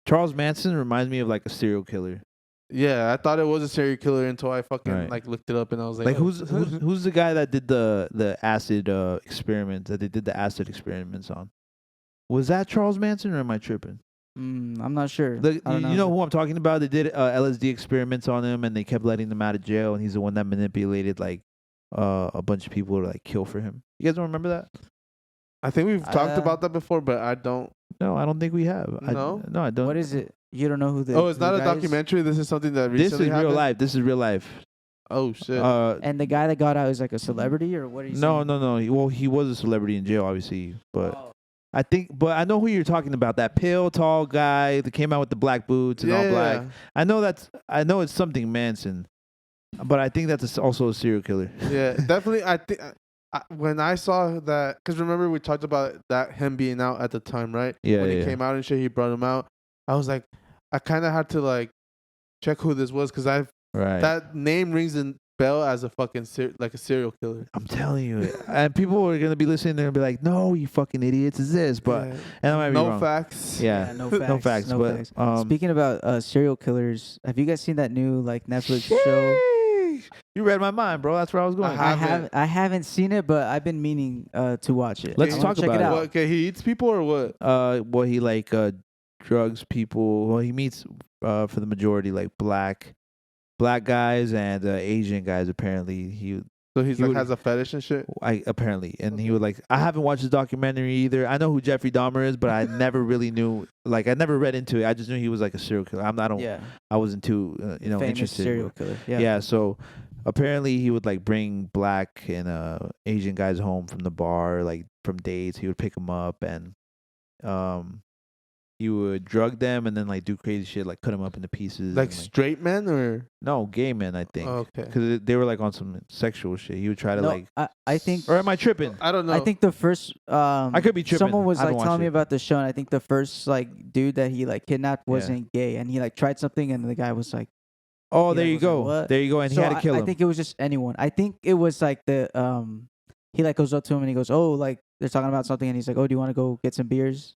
Charles Manson reminds me of like a serial killer. Yeah, I thought it was a serial killer until I fucking Right. like looked it up and I was like, Like oh. who's the guy that did the acid experiments that they did the acid experiments on? Was that Charles Manson or am I tripping? I'm not sure. You I don't know who I'm talking about? They did LSD experiments on him and they kept letting him out of jail and he's the one that manipulated like a bunch of people to like kill for him. You guys don't remember that? I think we've talked about that before, but I don't. No, I don't think we have. No? No, I don't. What is it? You don't know who the Oh, it's who not the a guy is? documentary. This is something that This recently is happened. real life. This is real life. Oh shit. And the guy that got out is like a celebrity or what are you No, saying? no. He was a celebrity in jail, obviously, but Oh. I know who you're talking about. That pale, tall guy that came out with the black boots and all black. I know it's something Manson, but I think that's also a serial killer. Yeah, definitely. I think when I saw that, because remember we talked about that him being out at the time, right? Yeah, When he yeah. came out and shit, he brought him out. I was like, I kind of had to like check who this was because Right. that name rings a bell as a fucking like a serial killer. I'm telling you, and people are gonna be listening. They're gonna be like, "No, you fucking idiots! Is this?" But Yeah. and I might be no wrong. facts. Yeah, no facts. no facts. No but facts. Speaking about serial killers, have you guys seen that new like Netflix show? You read my mind, bro. That's where I was going. I haven't seen it, but I've been meaning to watch it. Let's I talk wanna check about it it. out. What, okay, he eats people or what? Well, he like drugs people. Well, he meets for the majority like black guys and Asian guys. Apparently, So he's he like would- has a fetish and shit. and he would like. I haven't watched the documentary either. I know who Jeffrey Dahmer is, but I never really knew. Like, I never read into it. I just knew he was like a serial killer. Yeah, I wasn't too famous interested. serial killer. Yeah. Yeah. So apparently he would like bring black and Asian guys home from the bar, like from dates. He would pick them up and he would drug them and then like do crazy shit, like cut them up into pieces. Like and, straight men or no, gay men, I think. okay. Because they were like on some sexual shit. He would try to No, like, I think or am I tripping? I don't know. I think the first I could be tripping. someone was I haven't like telling watched me it. about the show, and I think the first like dude that he like kidnapped Yeah. wasn't gay, and he like tried something, and the guy was like, Oh, he, there like, you was like, go. "What?" There you go. And so he had to kill I him. think it was just anyone. I think it was like the he like goes up to him and he goes, oh, like they're talking about something, and he's like, oh, do you want to go get some beers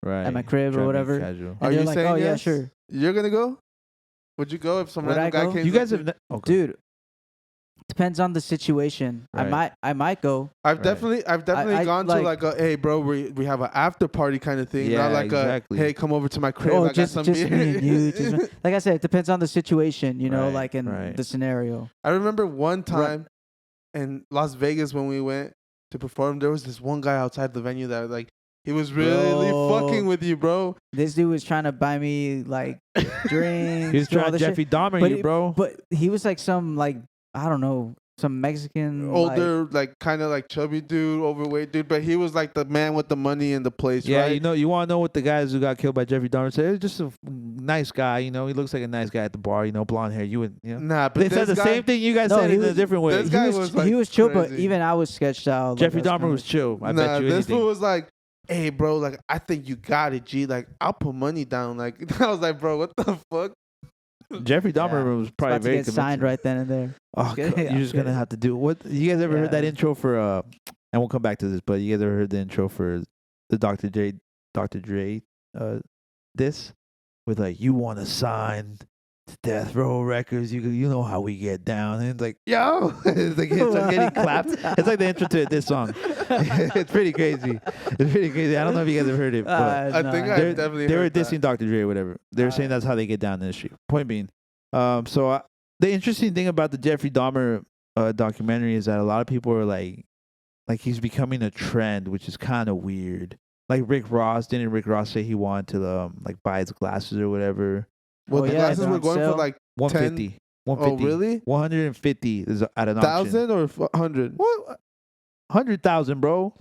right. at my crib Trying or to be whatever? casual. And Are they're you like, saying oh yeah, yes? sure, You're gonna go? Would you go if some Would I random guy go? came? You to guys you? have okay. dude. Depends on the situation. Right. I might go. I've Right. definitely I gone to like a hey bro we have an after party kind of thing. Yeah, Not like exactly. a hey come over to my crib. Oh, I just got some me beer. and you. Like I said, it depends on the situation, you know, Right, like in right. the scenario. I remember one time in Las Vegas when we went to perform, there was this one guy outside the venue that like he was really Bro. fucking with you, bro. This dude was trying to buy me like drinks. He was do all trying to this Jeffrey shit. Dahmer But you, it- bro. But he was like some like I don't know, some Mexican Older, like kind of like chubby dude, overweight dude, but he was like the man with the money in the place, Yeah, right? you know, you want to know what the guys who got killed by Jeffrey Dahmer said? It's just a nice guy, you know. He looks like a nice guy at the bar, you know, blonde hair. You would, you know. Nah, but They this said the guy, same thing you guys No, said he in a was- different way. this guy he was was, like, he was chill, but crazy. even I was sketched out. Like, Jeffrey I was Dahmer kinda was like- chill. I nah, bet you this anything. fool was like, hey, bro, like I think you got it, G. Like I'll put money down. Like I was like, bro, what the fuck? Jeffrey Dahmer Yeah. was It's probably about to very get signed convincing. right then and there. Oh, kidding. God, you're I'm just gonna kidding. have to do what? You guys ever heard that Yeah. intro for and we'll come back to this, but you guys ever heard the intro for the Dr. Dre this with like you want to sign to Death Row Records, you know how we get down, and it's like yo, it's like it's like getting clapped. It's like the intro to this song. It's pretty crazy. It's pretty crazy. I don't know if you guys have heard it, but I think I they're- definitely they were heard that. dissing Dr. Dre or whatever. They were saying that's how they get down in the industry. Point being, so the interesting thing about the Jeffrey Dahmer documentary is that a lot of people are like he's becoming a trend, which is kind of weird. Like Rick Ross, didn't Rick Ross say he wanted to like buy his glasses or whatever? Well, Oh, the yeah, glasses they're were on going sale. for like 150. oh 150. really 150 is at an auction. 1,000 or 100. What? 100,000, bro.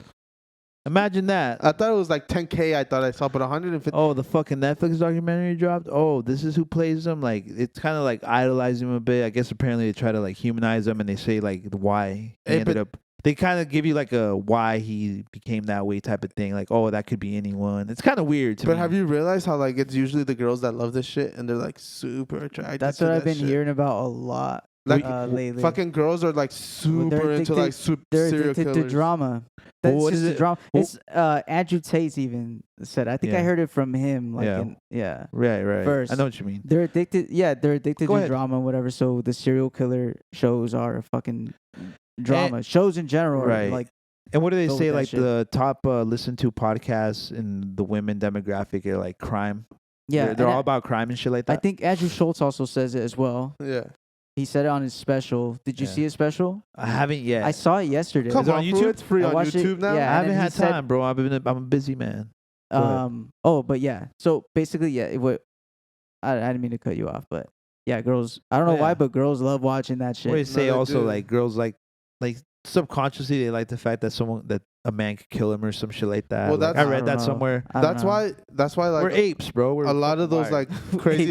Imagine that. I thought it was like 10K. I thought I saw, but 150. Oh, the fucking Netflix documentary dropped. Oh, this is who plays him. Like, it's kind of like idolizing him a bit. I guess apparently they try to like humanize him, and they say like why he Hey, ended but- up. They kind of give you like a why he became that way type of thing. Like, oh, that could be anyone. It's kind of weird to But me. have you realized how like it's usually the girls that love this shit and they're like super attracted? That's to what that I've been shit. hearing about a lot Like lately. fucking girls are like super they're into addicted- like They're serial addicted killers. to drama. That's what just is the it? drama. Who- It's Andrew Tate even said. I think I Yeah. heard it from him. Like, Yeah. yeah. Right. First. I know what you mean. They're addicted. Yeah, they're addicted Go to ahead. drama and whatever. So the serial killer shows are fucking drama. Shows in general, are Right. like And what do they go with say? that Like shit. the top listened to podcasts in the women demographic are like crime. yeah. they're and all about crime and shit like I that. think Andrew Schultz also says it as well. Yeah. He said it on his special. Did you Yeah. see his special? I haven't yet. I saw it yesterday. Come it on, on YouTube. YouTube? It's free I on watched it- YouTube now. yeah. I haven't and he had said- time, bro. I'm a busy man. Go ahead. But yeah. So basically, yeah. I didn't mean to cut you off, but yeah, girls. I don't know Yeah. why, but girls love watching that shit. What do they say? they Also, do. like girls like subconsciously they like the fact that a man could kill him or some shit like that. Well, Like, that's- I I read don't that know. somewhere. I don't That's why like We're apes, bro. We're a lot of fucking those wired.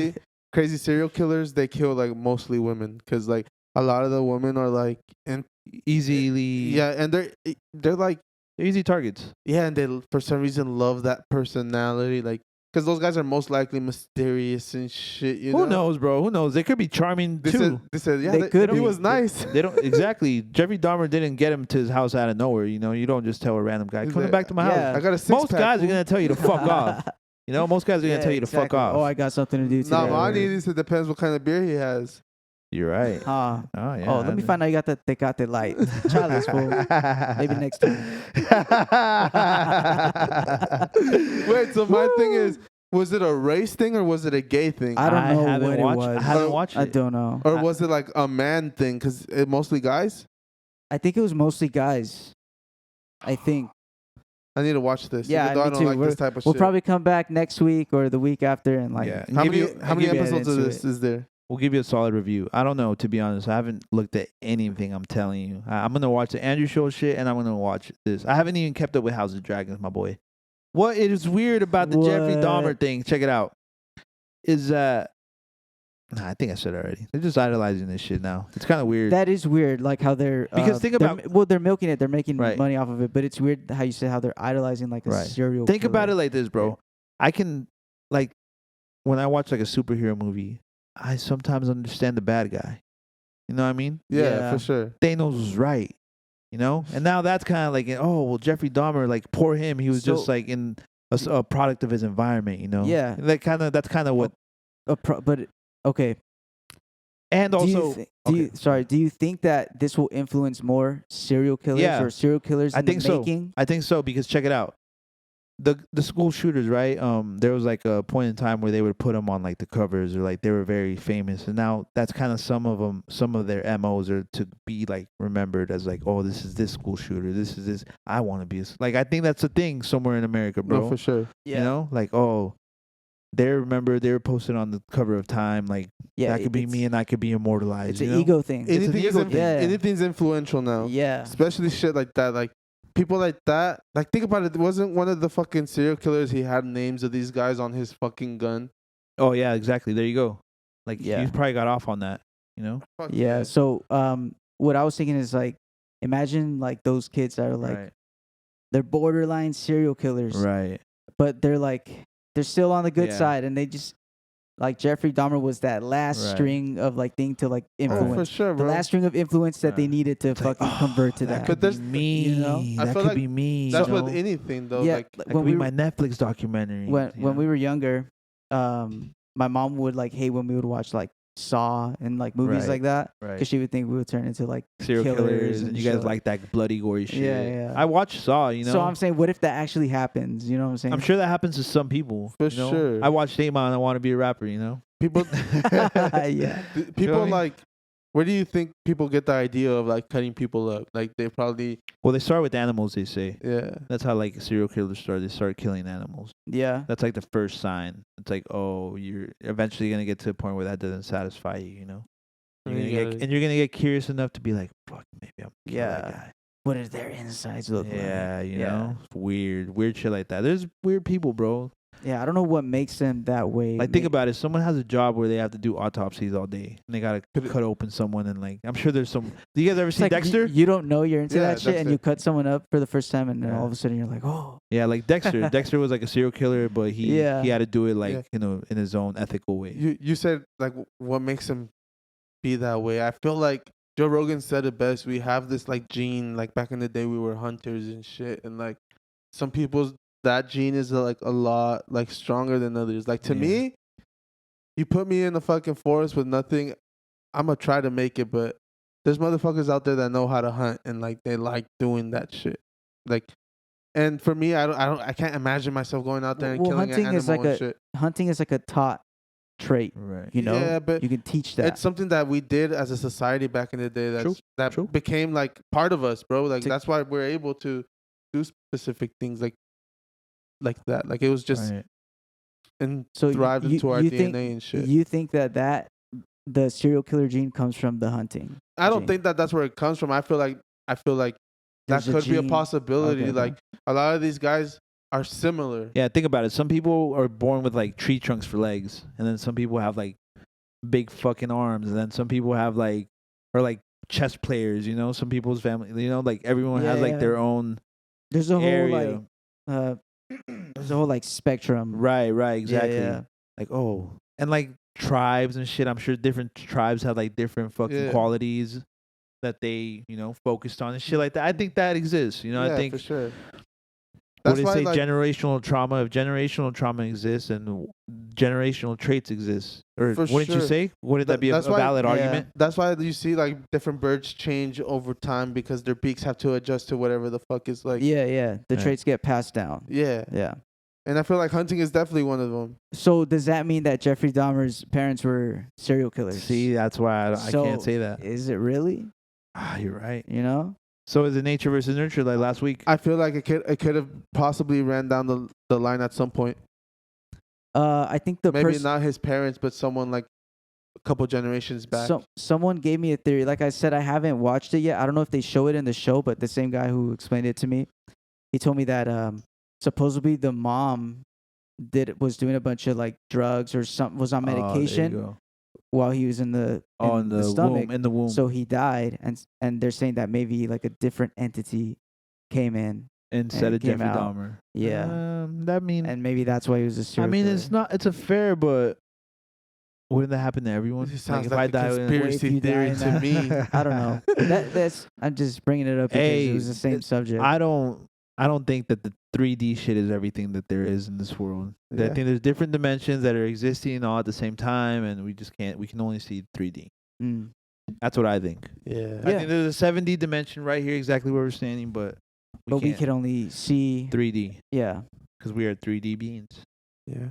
like crazy serial killers, they kill like mostly women because like a lot of the women are like and easily yeah, and they're like easy targets. yeah, and they for some reason love that personality like because those guys are most likely mysterious and shit. You Who know? knows, bro? Who knows? They could be charming They too. said, they said yeah, They could he be. was nice. They don't exactly. Jeffrey Dahmer didn't get him to his house out of nowhere. You know, you don't just tell a random guy, He's "Come like, back to my Yeah. house." I got a six Most pack. guys are fool. gonna tell you to fuck off. You know, most guys are gonna tell you to fuck exactly. off. Oh, I got something to do today. Nah, my or- needs it depends what kind of beer he has. You're right. Huh. Oh yeah. Oh, let me find out you got the Tecate Light. Try this, fool. Maybe next time. Wait, so my thing is, was it a race thing or was it a gay thing? I don't know haven't what watched, it was. I haven't watched it. I don't know. Or was it like a man thing? Because it mostly guys. I think it was mostly guys. I think. I need to watch this. Yeah, even though I me don't too. like this type of We'll shit. probably come back next week or the week after and like. Yeah. How Give many you- how many give you episodes of into this it. is there? We'll give you a solid review. I don't know, to be honest. I haven't looked at anything. I'm telling you. I'm gonna watch the Andrew Schultz shit, and I'm gonna watch this. I haven't even kept up with House of Dragons, my boy. What is weird about the Jeffrey What? Dahmer thing? Check it out. Is nah, I think I said it already. They're just idolizing this shit now. It's kind of weird. That is weird, like how they're Because think they're- about- well, they're milking it, they're making Right. money off of it, but it's weird how you said how they're idolizing like a Right. serial. Think killer. about it like this, bro. I can, like, when I watch like a superhero movie, I sometimes understand the bad guy. You know what I mean? Yeah, Yeah. for sure. Thanos was right. You know, and now that's kind of like, oh well, Jeffrey Dahmer, like poor him, he was just So- like in a product of his environment. You know, Yeah. Like that's kind of what. Okay. And Do you also, thi- okay. do you think that this will influence more serial killers Yeah. or serial killers I in think the so. making? I think so because check it out. The school shooters, right? There was like a point in time where they would put them on like the covers or like they were very famous, and now that's kind of some of their MOs are to be like remembered as like, oh, this is this school shooter, this is this. I want to be like, I think that's a thing somewhere in America, bro. No, for sure. You know, like oh, they were posted on the cover of Time, like Yeah, that could be me and I could be immortalized. It's you an know? ego thing. It's an Anything is ego thing. Yeah. anything's influential now. Yeah. Especially shit like that. Like people like that. Like think about it. Wasn't one of the fucking serial killers? He had names of these guys on his fucking gun. Oh yeah, exactly. There you go. Like Yeah. you probably got off on that. You know. Fuck Yeah. So what I was thinking is like imagine like those kids that are like right. they're borderline serial killers, Right. but they're like they're still on the good Yeah. side and they just like Jeffrey Dahmer was that last Right. string of like thing to like Oh, for influence. sure, The bro. last string of influence that they Right. needed to It's like, fucking oh, convert to that. That But could there's- be me. you know? I That feel could like be me. That's you with know? anything though. Yeah, Like That when could be we my Netflix documentary. when you when know? we were younger, my mom would like hate when we would watch like Saw and like movies Right. like that right. because she would think we would turn into like serial killers, and you guys shit. like that bloody gory shit. Yeah. I watched Saw. You know. So I'm saying, what if that actually happens? You know what I'm saying? I'm sure that happens to some people. For you know? sure. I watched 8 Mile and I want to be a rapper. You know. people, Yeah. people I mean? like. Where do you think people get the idea of like cutting people up? Like they probably, Well, they start with animals. They say yeah. that's how like serial killers start. They start killing animals. Yeah. That's like the first sign. It's like, oh, you're eventually gonna get to a point where that doesn't satisfy you. You know. You're gonna Yeah. get, and you're gonna get curious enough to be like, fuck, maybe I'm kill that Yeah. guy. What does their insides look like? Yeah, you Yeah. know, weird shit like that. There's weird people, bro. Yeah, I don't know what makes them that way. Like, think about it. Someone has a job where they have to do autopsies all day, and they gotta Could it- cut open someone, and like, I'm sure there's some. Do you guys ever It's see like Dexter? You don't know you're into Yeah, that shit, and Dexter. you cut someone up for the first time, and then Yeah. all of a sudden you're like, oh. Yeah, like Dexter. Dexter was like a serial killer, but he Yeah. had to do it like Yeah. in his own ethical way. You said like what makes him be that way. I feel like Joe Rogan said it best. We have this like gene. Like back in the day, we were hunters and shit, and like some people's that gene is like a lot like stronger than others. Like to Yeah. me, you put me in the fucking forest with nothing, I'm gonna try to make it, but there's motherfuckers out there that know how to hunt and like they like doing that shit. Like, and for me, I can't imagine myself going out there and Well, killing an hunting animal is like and shit. hunting is like a taught trait. Right. You know, Yeah, but you can teach that. it's something that we did as a society back in the day. That True. became like part of us, bro. Like To- that's why we're able to do specific things like that. Like it was just Right. and So thrived you- into our you DNA think- and shit. You think that the serial killer gene comes from the hunting? I don't gene. think that that's where it comes from. I feel like that There's could be a gene- possibility. Okay. Like a lot of these guys are similar. Yeah, think about it. Some people are born with like tree trunks for legs, and then some people have like big fucking arms, and then some people have like chess players. You know, some people's family. You know, like everyone has like Yeah. their own There's a whole area. there's a whole like spectrum. Right. Yeah, Exactly. yeah. Like and like tribes and shit. I'm sure different tribes have like different fucking Yeah. qualities that they focused on and shit like that. I think that exists. You know, yeah, I think for sure. what That's do they why, say? like, Generational trauma. If generational trauma exists and generational traits exist, or For wouldn't you sure. say? Wouldn't that be a That's why- valid Yeah. argument? that's why you see like different birds change over time because their beaks have to adjust to whatever the fuck is like. Yeah. The Right. traits get passed down. Yeah. Yeah. And I feel like hunting is definitely one of them. So does that mean that Jeffrey Dahmer's parents were serial killers? See, that's why I can't So, say that. Is it really? You're right. You know? So is it nature versus nurture like last week? I feel like it could have possibly ran down the line at some point. I think the Maybe person. not his parents, but someone like a couple generations back. Someone gave me a theory. Like I said, I haven't watched it yet. I don't know if they show it in the show, but the same guy who explained it to me, he told me that supposedly the mom was doing a bunch of like drugs or something, was on medication while he was in the stomach. womb, in the womb, So he died, and they're saying that maybe like a different entity came in. instead and of came Jeffrey out. Dahmer. Yeah, That mean and maybe that's why he was a I serial mean, killer. it's not. It's a fair, but wouldn't that happen to everyone? It sounds if like I a die, What if conspiracy you die theory in to that? me. I don't know. That's I'm just bringing it up because Hey, it was the same subject. I don't think that the 3D shit is everything that there is in this world. I Yeah. think there's different dimensions that are existing all at the same time, and we can only see 3D. Mm. That's what I think. Yeah. I Yeah. think there's a 7D dimension right here, exactly where we're standing, but But we can't could only see. 3D Yeah. because we are 3D beings. Yeah.